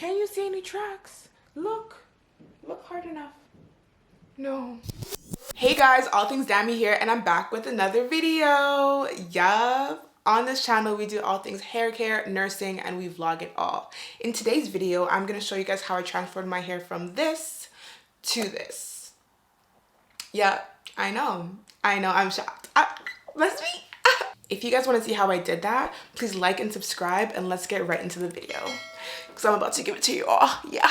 Can you see any tracks? Look hard enough. No. Hey guys, all things Dammy here, and I'm back with another video. Yup. On this channel, we do all things hair care, nursing, and we vlog it all. In today's video, I'm gonna show you guys how I transferred my hair from this to this. Yeah, I know, I'm shocked. That's me. If you guys want to see how I did that, please like and subscribe, and let's get right into the video because I'm about to give it to you all. Yeah.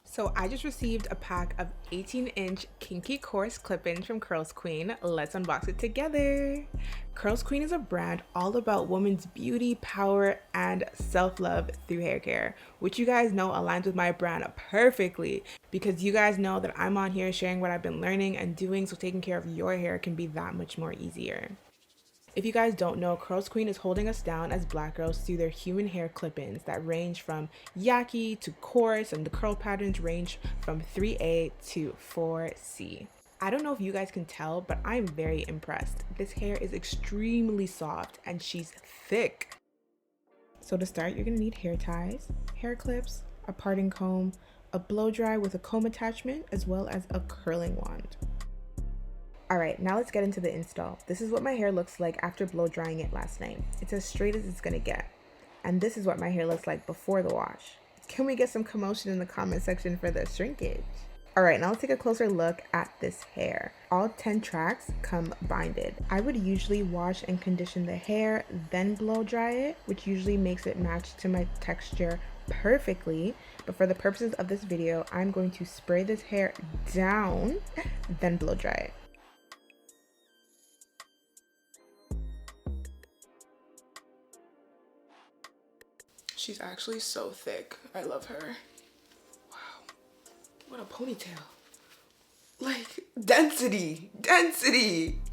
So I just received a pack of 18-inch kinky coarse clip-ins from CurlsQueen. Let's unbox it together. CurlsQueen is a brand all about women's beauty, power, and self-love through hair care, which you guys know aligns with my brand perfectly because you guys know that I'm on here sharing what I've been learning and doing, so taking care of your hair can be that much more easier. If you guys don't know, CurlsQueen is holding us down as black girls through their human hair clip-ins that range from yaki to coarse, and the curl patterns range from 3A to 4C. I don't know if you guys can tell, but I'm very impressed. This hair is extremely soft and she's thick. So to start, you're gonna need hair ties, hair clips, a parting comb, a blow dry with a comb attachment, as well as a curling wand. Alright, now let's get into the install. This is what my hair looks like after blow drying it last night. It's as straight as it's gonna get. And this is what my hair looks like before the wash. Can we get some commotion in the comment section for the shrinkage? Alright, now let's take a closer look at this hair. All 10 tracks come binded. I would usually wash and condition the hair, then blow dry it, which usually makes it match to my texture perfectly. But for the purposes of this video, I'm going to spray this hair down, then blow dry it. She's actually so thick. I love her. Wow. What a ponytail. Like, density.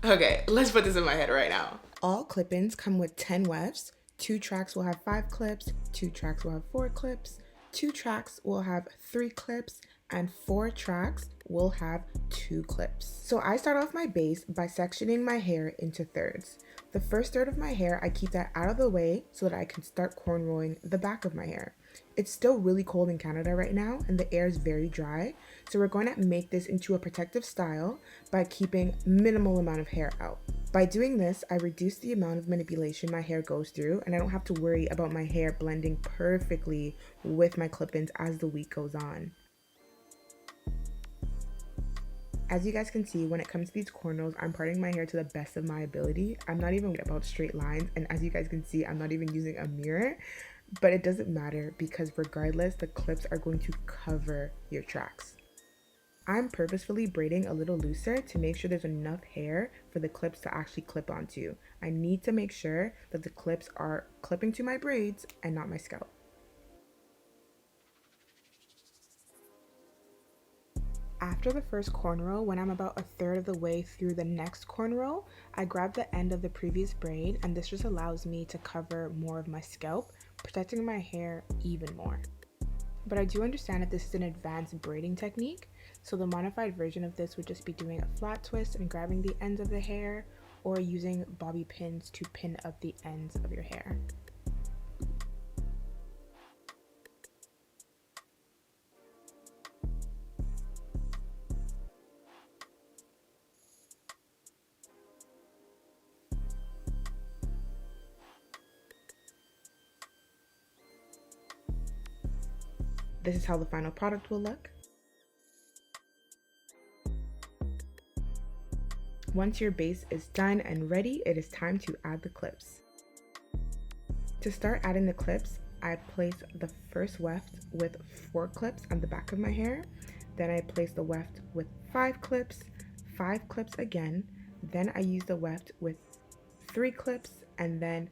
Okay, let's put this in my head right now. All clip-ins come with 10 wefts. 2 tracks will have 5 clips. 2 tracks will have 4 clips. 2 tracks will have 3 clips. And 4 tracks will have 2 clips. So I start off my base by sectioning my hair into thirds. The first third of my hair, I keep that out of the way so that I can start cornrowing the back of my hair. It's still really cold in Canada right now and the air is very dry, so we're going to make this into a protective style by keeping minimal amount of hair out. By doing this, I reduce the amount of manipulation my hair goes through, and I don't have to worry about my hair blending perfectly with my clip-ins as the week goes on. As you guys can see, when it comes to these cornrows, I'm parting my hair to the best of my ability. I'm not even about straight lines, and as you guys can see, I'm not even using a mirror, but it doesn't matter because regardless, the clips are going to cover your tracks. I'm purposefully braiding a little looser to make sure there's enough hair for the clips to actually clip onto. I need to make sure that the clips are clipping to my braids and not my scalp. After the first cornrow, when I'm about a third of the way through the next cornrow, I grab the end of the previous braid, and this just allows me to cover more of my scalp, protecting my hair even more. But I do understand that this is an advanced braiding technique, so the modified version of this would just be doing a flat twist and grabbing the ends of the hair, or using bobby pins to pin up the ends of your hair. This is how the final product will look. Once your base is done and ready, it is time to add the clips. To start adding the clips, I place the first weft with 4 clips on the back of my hair. Then I place the weft with 5 clips, 5 clips again. Then I use the weft with 3 clips and then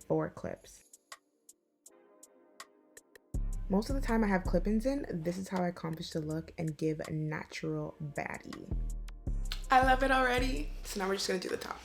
4 clips. Most of the time I have clip-ins in, this is how I accomplish the look and give a natural baddie. I love it already. So now we're just gonna do the top.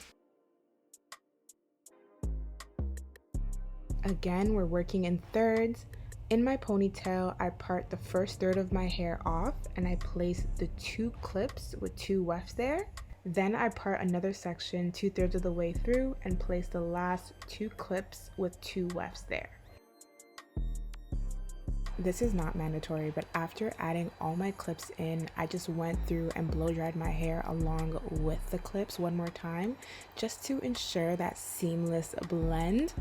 Again, we're working in thirds. In my ponytail, I part the first third of my hair off and I place the 2 clips with 2 wefts there. Then I part another section 2/3 of the way through and place the last 2 clips with 2 wefts there. This is not mandatory, but after adding all my clips in, I just went through and blow dried my hair along with the clips one more time, just to ensure that seamless blend.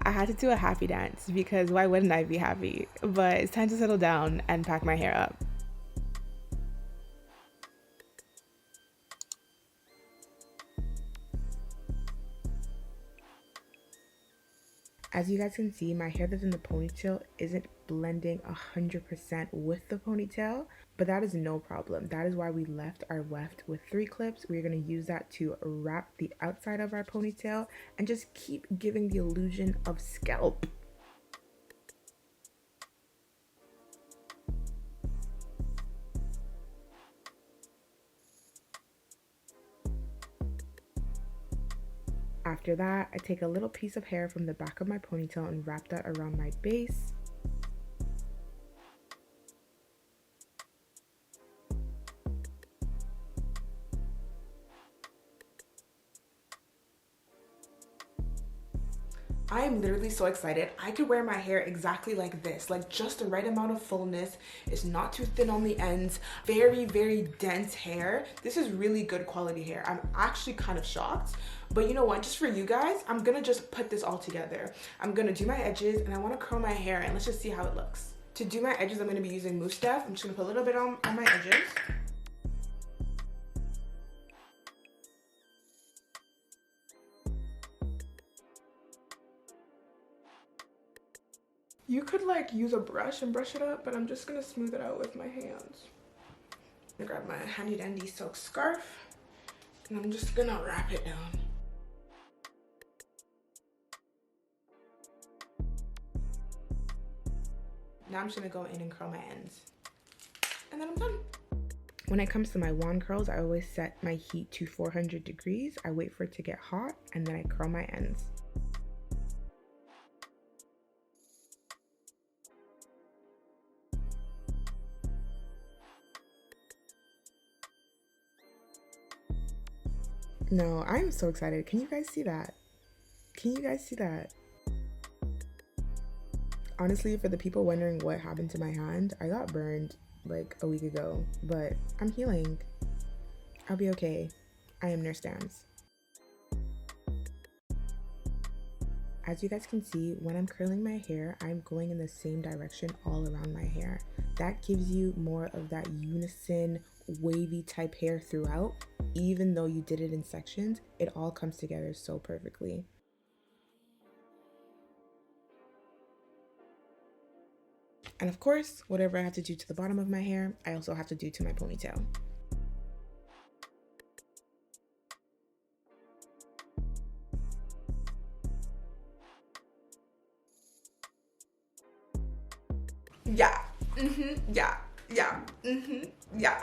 I had to do a happy dance because why wouldn't I be happy? But it's time to settle down and pack my hair up. As you guys can see, my hair that's in the ponytail isn't blending 100% with the ponytail, but that is no problem. That is why we left our weft with 3 clips. We're going to use that to wrap the outside of our ponytail and just keep giving the illusion of scalp. After that, I take a little piece of hair from the back of my ponytail and wrap that around my base. I am literally so excited. I could wear my hair exactly like this, like just the right amount of fullness. It's not too thin on the ends. Very, very dense hair. This is really good quality hair. I'm actually kind of shocked, but you know what? Just for you guys, I'm gonna just put this all together. I'm gonna do my edges and I wanna curl my hair and let's just see how it looks. To do my edges, I'm gonna be using mousse stuff. I'm just gonna put a little bit on my edges. You could like use a brush and brush it up, but I'm just gonna smooth it out with my hands. I'm gonna grab my handy dandy silk scarf and I'm just gonna wrap it down. Now I'm just gonna go in and curl my ends. And then I'm done. When it comes to my wand curls, I always set my heat to 400 degrees. I wait for it to get hot and then I curl my ends. No, I am so excited. Can you guys see that? Can you guys see that? Honestly, for the people wondering what happened to my hand, I got burned like a week ago, but I'm healing. I'll be okay. I am Nurse Dams. As you guys can see, when I'm curling my hair, I'm going in the same direction all around my hair. That gives you more of that unison, wavy type hair throughout. Even though you did it in sections, it all comes together so perfectly. And of course, whatever I have to do to the bottom of my hair, I also have to do to my ponytail. Yeah. Yeah.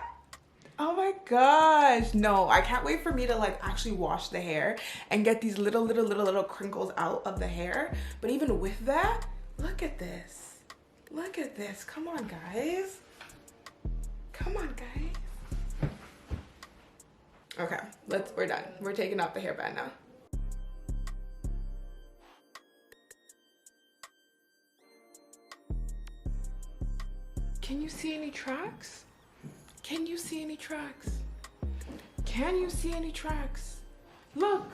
Oh my gosh. No, I can't wait for me to like actually wash the hair and get these little crinkles out of the hair. But even with that, look at this. Look at this. Come on, guys. Come on, guys. Okay, we're done. We're taking off the hairband now. Can you see any tracks? Can you see any tracks? Can you see any tracks? Look.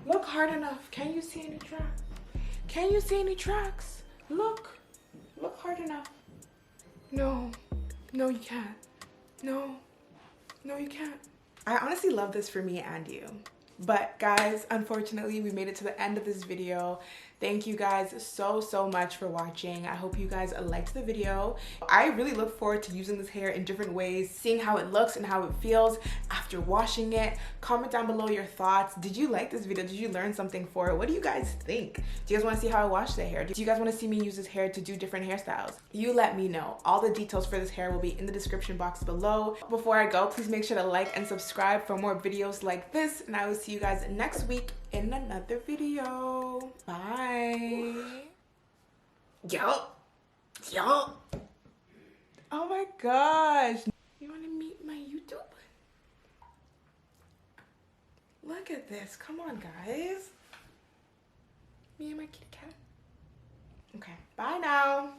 Look hard enough. Can you see any tracks? Can you see any tracks? Look. Look hard enough. No. No, you can't. No. No, you can't. I honestly love this for me and you. But guys, unfortunately, we made it to the end of this video. Thank you guys so much for watching. I hope you guys liked the video. I really look forward to using this hair in different ways, seeing how it looks and how it feels after washing it. Comment down below your thoughts. Did you like this video? Did you learn something for it? What do you guys think? Do you guys want to see how I wash the hair? Do you guys want to see me use this hair to do different hairstyles? You let me know. All the details for this hair will be in the description box below. Before I go, please make sure to like and subscribe for more videos like this, and I will see you guys next week in another video. Bye. Yup. Oh my gosh. You want to meet my YouTube? Look at this. Come on, guys. Me and my kitty cat. Okay. Bye now.